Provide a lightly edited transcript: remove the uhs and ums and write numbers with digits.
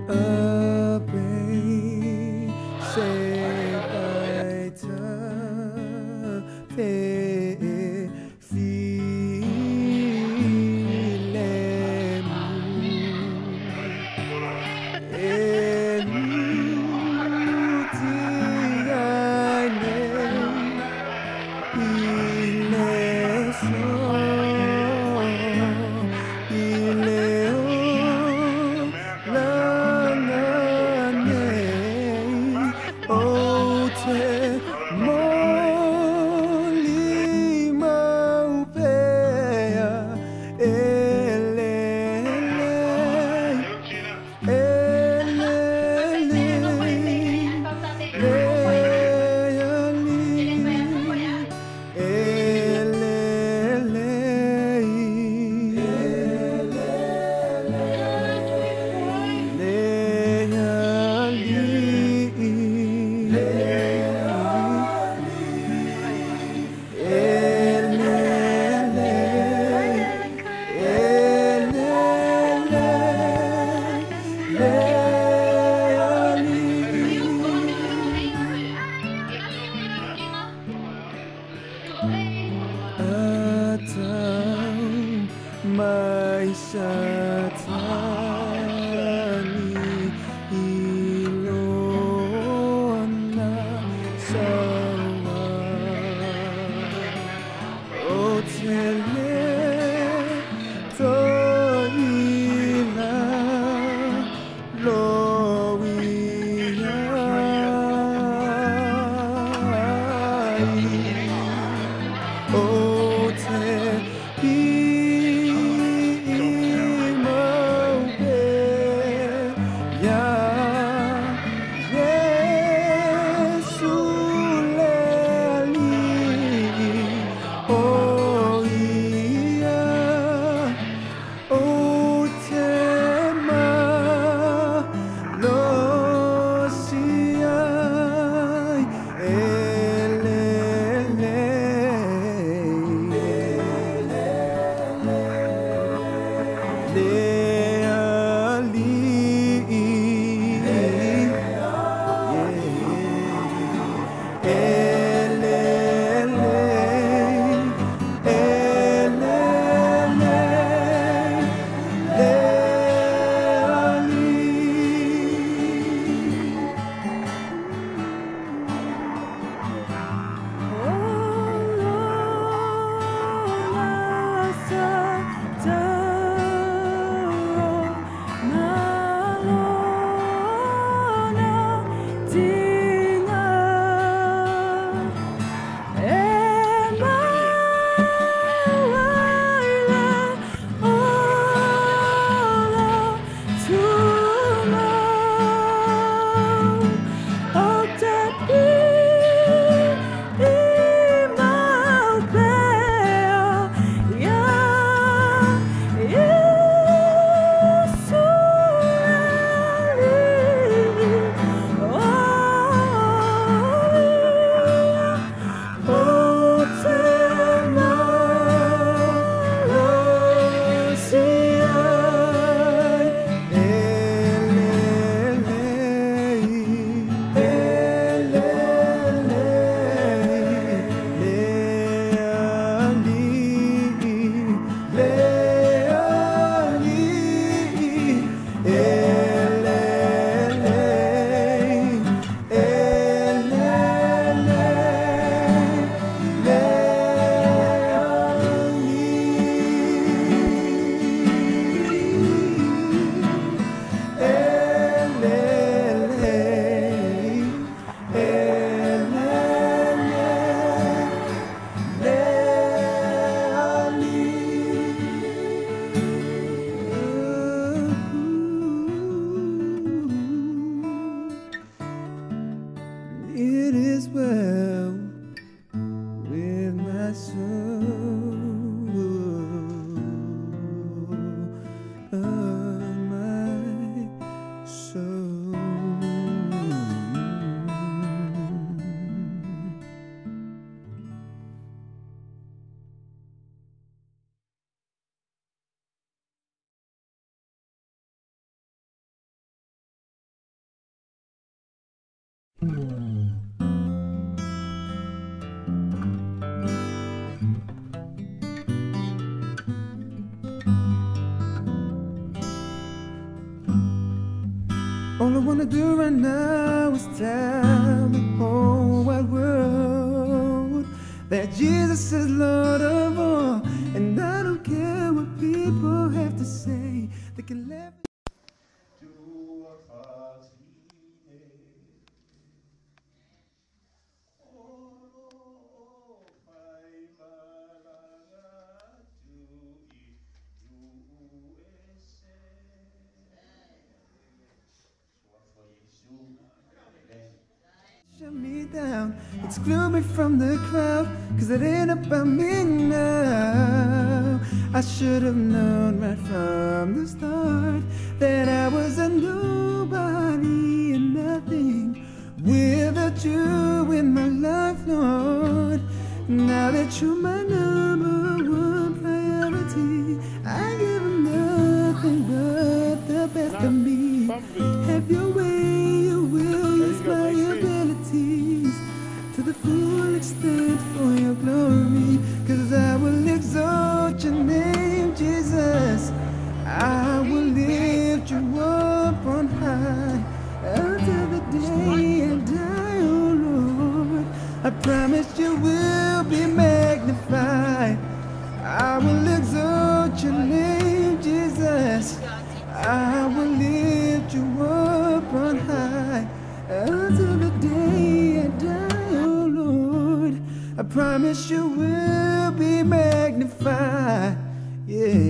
Abe sebaita te filemu enutiane ileso ileo langane ote molima upea atau maisha tani ilona sawa otele toila All I wanna do right now is tell the whole wide world that Jesus is Lord of all, and I don't care what people have to say. They can laugh. Shut me down, exclude me from the crowd, 'cause it ain't about me now. I should have known right from the start that I was a nobody and nothing without you in my life, Lord. Now that you're my number one priority, I give nothing but the best of me. Have your way, you will use my abilities to the full extent for your glory. 'Cause I will exalt your name, Jesus. I will lift you up on high until the day I die, oh Lord. I promise you will be magnified. I will exalt your name, Jesus. I will lift you up on high until the day I die, oh Lord. I promise you will be magnified. Yeah.